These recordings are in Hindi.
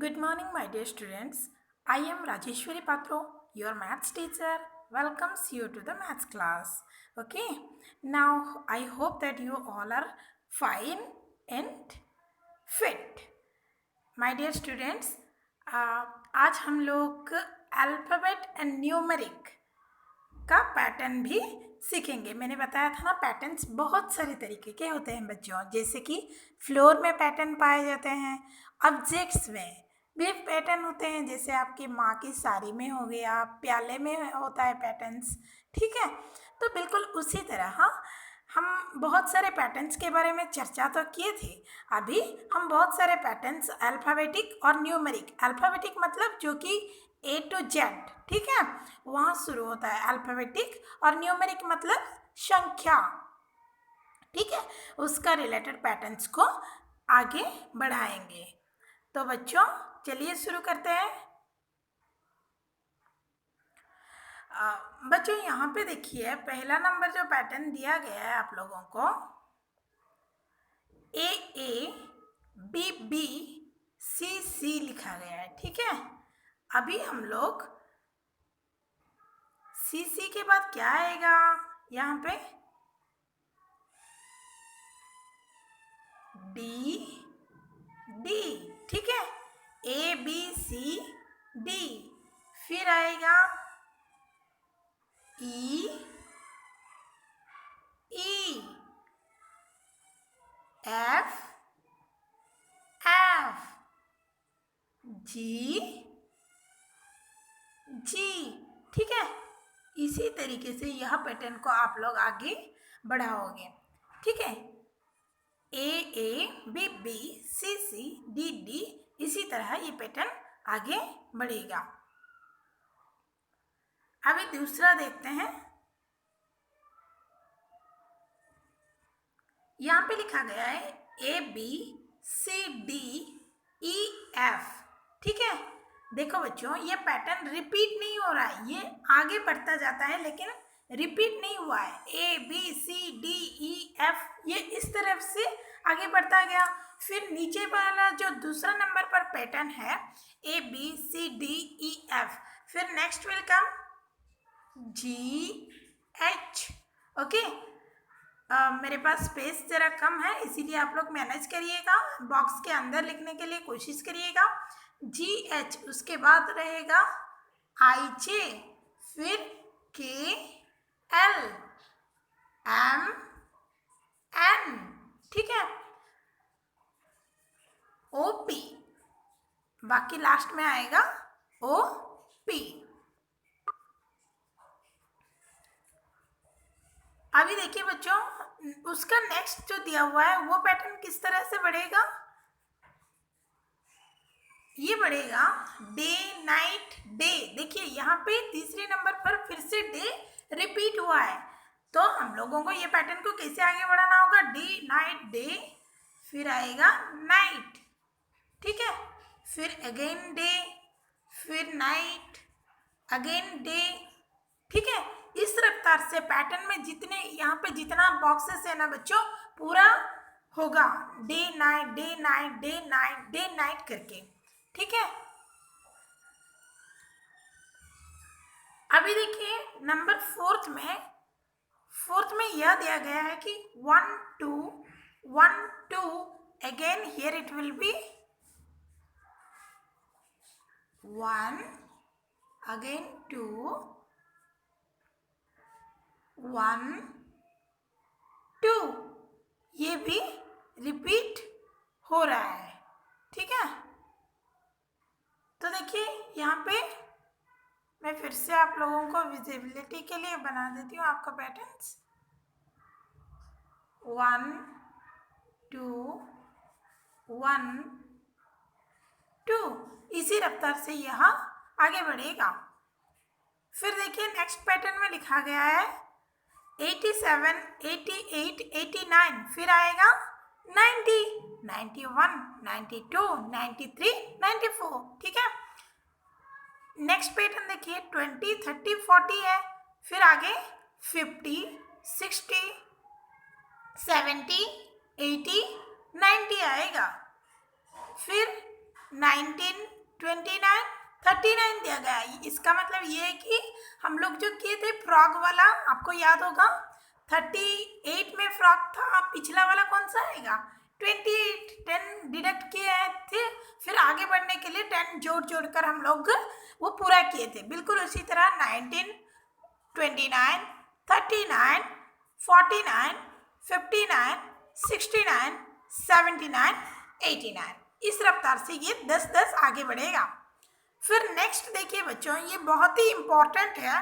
Good morning, my dear students. I am Rajeshwari Patro, your maths teacher. Welcomes you to the maths class. Okay, now I hope that you all are fine and fit. My dear students, आज हम लोग अल्फ़ाबेट एंड न्यूमेरिक का पैटर्न भी सीखेंगे। मैंने बताया था ना, पैटर्न्स बहुत सारे तरीके के होते हैं बच्चों, जैसे कि फ्लोर में पैटर्न पाए जाते हैं, ऑब्जेक्ट्स में भी पैटर्न होते हैं, जैसे आपकी माँ की साड़ी में हो गया, प्याले में होता है पैटर्न्स। ठीक है, तो बिल्कुल उसी तरह हम बहुत सारे पैटर्न्स के बारे में चर्चा तो किए थे। अभी हम बहुत सारे पैटर्न्स अल्फ़ाबेटिक और न्यूमेरिक, अल्फ़ाबेटिक मतलब जो कि A to Z, ठीक है, वहाँ शुरू होता है अल्फ़ाबेटिक, और न्यूमेरिक मतलब संख्या, ठीक है, उसका रिलेटेड पैटर्न्स को आगे बढ़ाएंगे। तो बच्चों चलिए शुरू करते हैं। बच्चों यहाँ पे देखिए, पहला नंबर जो पैटर्न दिया गया है आप लोगों को, A B C लिखा गया है। ठीक है, अभी हम लोग C के बाद क्या आएगा यहाँ पे, D, ठीक है, ABCD, फिर आएगा E, F, G, ठीक है। इसी तरीके से यह पैटर्न को आप लोग आगे बढ़ाओगे। ठीक है, A B C इसी तरह ये पैटर्न आगे बढ़ेगा। अभी दूसरा देखते हैं, यहाँ पे लिखा गया है ABCDEF। ठीक है, देखो बच्चों, ये पैटर्न रिपीट नहीं हो रहा है, ये आगे बढ़ता जाता है लेकिन रिपीट नहीं हुआ है। ABCDEF ये इस तरफ से आगे बढ़ता गया। फिर नीचे वाला जो दूसरा नंबर पर पैटर्न है ABCDEF, फिर next will come GH। Okay, मेरे पास स्पेस ज़रा कम है, इसीलिए आप लोग मैनेज करिएगा, बॉक्स के अंदर लिखने के लिए कोशिश करिएगा। GH, उसके बाद रहेगा IJ, फिर KL MN, ठीक है, OP, बाकी लास्ट में आएगा OP। अभी देखिए बच्चों, उसका नेक्स्ट जो दिया हुआ है वो पैटर्न किस तरह से बढ़ेगा, ये बढ़ेगा डे नाइट डे। देखिए यहाँ पे तीसरे नंबर पर फिर से डे रिपीट हुआ है, तो हम लोगों को ये पैटर्न को कैसे आगे बढ़ाना होगा, डे नाइट डे, फिर आएगा नाइट, ठीक है, फिर अगेन डे, फिर नाइट, अगेन डे। ठीक है, इस रफ्तार से पैटर्न में जितने यहाँ पे जितना बॉक्सेस है ना बच्चों, पूरा होगा day night day night day night day night करके। ठीक है, अभी देखिए नंबर फोर्थ में यह दिया गया है कि 1 2 1 2, again here it will be 1, again 2 1 2, ये भी रिपीट हो रहा है। ठीक है, तो देखिए यहाँ पे मैं फिर से आप लोगों को विजिबिलिटी के लिए बना देती हूँ आपका पैटर्न्स। 1 2 1 2, इसी रफ्तार से यह आगे बढ़ेगा। फिर देखिए नेक्स्ट पैटर्न में लिखा गया है 87 88 89, फिर आएगा 90 91 92 93 94। ठीक है, नेक्स्ट पैटर्न देखिए 20 30 40 है, फिर आगे 50 60 70 80 90 आएगा, फिर 19, 29, 39 दिया गया है। इसका मतलब ये है कि हम लोग जो किए थे फ्रॉग वाला, आपको याद होगा 38 में फ्रॉग था, पिछला वाला कौन सा आएगा 28, 10 डिडक्ट किए थे, फिर आगे बढ़ने के लिए 10 जोड़ जोड़ कर हम लोग वो पूरा किए थे। बिल्कुल उसी तरह 19, 29, 39, 49, 59, 69, 79, 89 इस रफ्तार से ये 10-10 आगे बढ़ेगा। फिर नेक्स्ट देखिए बच्चों, ये बहुत ही इंपॉर्टेंट है।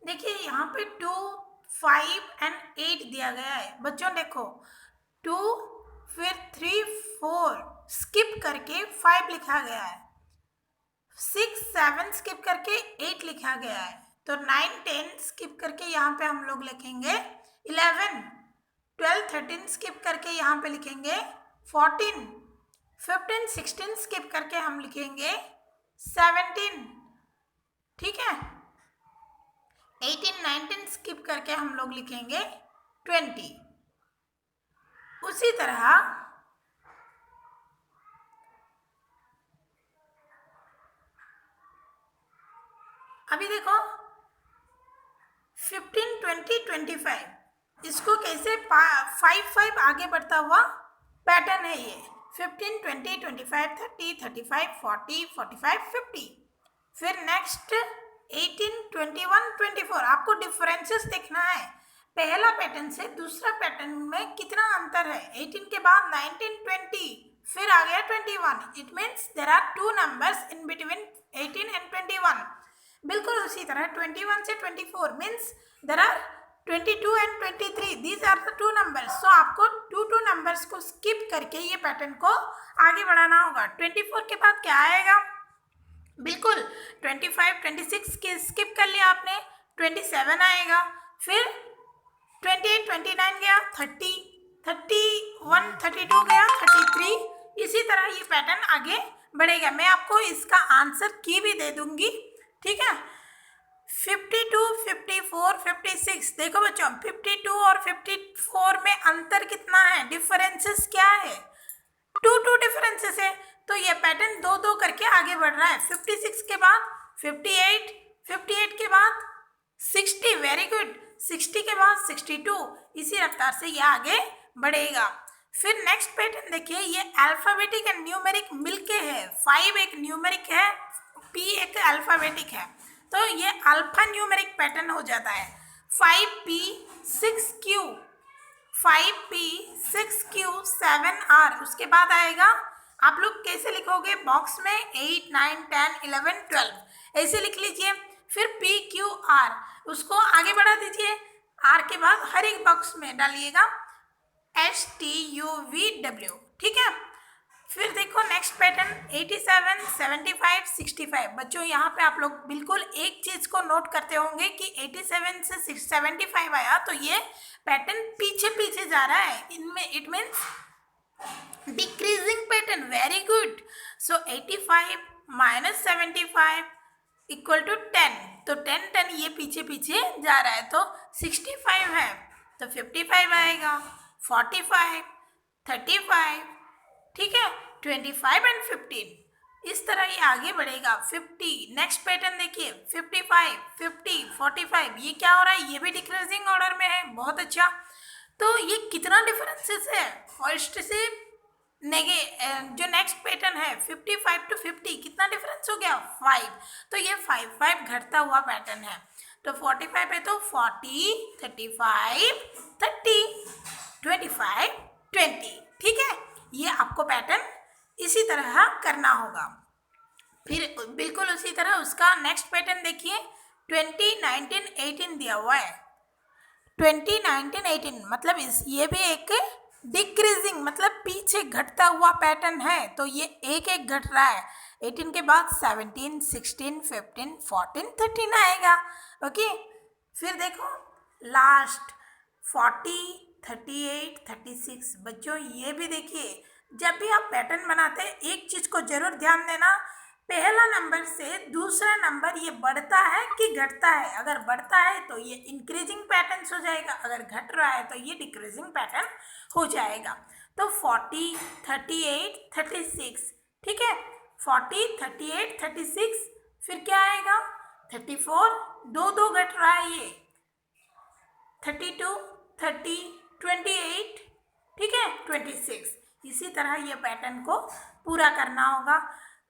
देखिए यहाँ पे 2, 5 एंड 8 दिया गया है। बच्चों देखो 2, फिर 3, 4 स्किप करके 5 लिखा गया है, 6, 7 स्किप करके 8 लिखा गया है, तो 9, 10 स्किप करके यहाँ पे हम लोग लिखेंगे 11, 12, 13 स्किप करके यहाँ पे लिखेंगे 14, 15, 16 स्किप करके हम लिखेंगे 17, ठीक है, 18, 19 स्किप करके हम लोग लिखेंगे 20। उसी तरह अभी देखो 15, 20, 25 इसको कैसे 5-5 आगे बढ़ता हुआ पैटर्न है ये। 15, 20, 25, 30, 35, 40, 45, 50। फिर नेक्स्ट 18, 21, 24 आपको डिफरेंसेस देखना है। पहला पैटर्न से दूसरा पैटर्न में कितना अंतर है। 18 के बाद 19, 20 फिर आ गया 21। It means there are 2 numbers in between 18 and 21। बिल्कुल उसी तरह 21 से 24 means there are 22 and 23। These are the 2 numbers. So आपको 2 नंबर्स को स्किप करके ये पैटर्न को आगे बढ़ाना होगा। 24 के बाद क्या आएगा, बिल्कुल 25, 26 के स्किप कर लिया आपने, 27 आएगा, फिर 28, 29 गया, 30, 31, 32 गया, 33। इसी तरह ये पैटर्न आगे बढ़ेगा। मैं आपको इसका आंसर की भी दे दूंगी, ठीक है। 52, 54, 56 देखो बच्चों 52 और 54 में अंतर कितना है, डिफरेंसेस क्या है, 2 डिफरेंसेस है। तो ये पैटर्न 2 करके आगे बढ़ रहा है। 56 के बाद 58, 58 के बाद 60, वेरी गुड, 60 के बाद 62। इसी रफ्तार से ये आगे बढ़ेगा। फिर नेक्स्ट पैटर्न देखिए, ये अल्फाबेटिक एंड न्यूमेरिक मिलके है। 5 एक न्यूमेरिक है, P एक अल्फाबेटिक है, तो ये अल्फा न्यूमेरिक पैटर्न हो जाता है। 5P, 6Q, 5P, 6Q, 7R। उसके बाद आएगा, आप लोग कैसे लिखोगे बॉक्स में 8, 9, 10, 11, 12 ऐसे लिख लीजिए। फिर PQR उसको आगे बढ़ा दीजिए, R के बाद हर एक बॉक्स में डालिएगा STUVW, ठीक है। फिर देखो नेक्स्ट पैटर्न 87, 75, 65। बच्चों यहाँ पे आप लोग बिल्कुल एक चीज को नोट करते होंगे कि 87 से 75 आया तो ये पैटर्न पीछे पीछे जा रहा है, इनमें it means decreasing pattern, very good. So 85 minus 75 equal to 10, तो 10 ये पीछे पीछे जा रहा है, तो 65 है तो 55 आएगा, 45, 35, ठीक है, 25 एंड 15। इस तरह ये आगे बढ़ेगा। 50 नेक्स्ट पैटर्न देखिए, 55, 50, 45 ये क्या हो रहा है, ये भी डिक्रीजिंग ऑर्डर में है, बहुत अच्छा। तो ये कितना डिफरेंसेस है, फर्स्ट से जो नेक्स्ट पैटर्न है 55 to 50 कितना डिफरेंस हो गया, 5। तो ये 5 घटता हुआ पैटर्न है। तो 45 है तो 40, 35, 30, 25, 20, ठीक है। ये आपको पैटर्न इसी तरह करना होगा। फिर बिल्कुल उसी तरह उसका नेक्स्ट पैटर्न देखिए, 20, 19, 18 दिया हुआ है। 20, 19, 18 मतलब ये भी एक डिक्रीजिंग मतलब पीछे घटता हुआ पैटर्न है, तो ये एक एक घट रहा है। 18 के बाद 17, 16, 15, 14, 13 आएगा, ओके। फिर देखो लास्ट 40, 38, 36। बच्चों ये भी देखिए, जब भी आप पैटर्न बनाते हैं एक चीज़ को जरूर ध्यान देना, पहला नंबर से दूसरा नंबर ये बढ़ता है कि घटता है। अगर बढ़ता है तो ये इंक्रीजिंग पैटर्न हो जाएगा, अगर घट रहा है तो ये डिक्रीजिंग पैटर्न हो जाएगा। तो 40, 38, 36, ठीक है। 40, 38, 36, फिर क्या आएगा 34, दो दो घट रहा है ये 32, 30, 28, ठीक है 26। इसी तरह ये पैटर्न को पूरा करना होगा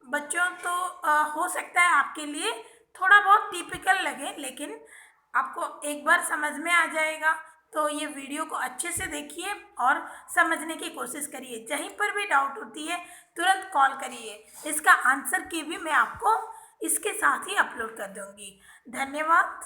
बच्चों। तो हो सकता है आपके लिए थोड़ा बहुत टिपिकल लगे, लेकिन आपको एक बार समझ में आ जाएगा। तो ये वीडियो को अच्छे से देखिए और समझने की कोशिश करिए। कहीं पर भी डाउट होती है तुरंत कॉल करिए, इसका आंसर की भी मैं आपको इसके साथ ही अपलोड कर दूंगी। धन्यवाद।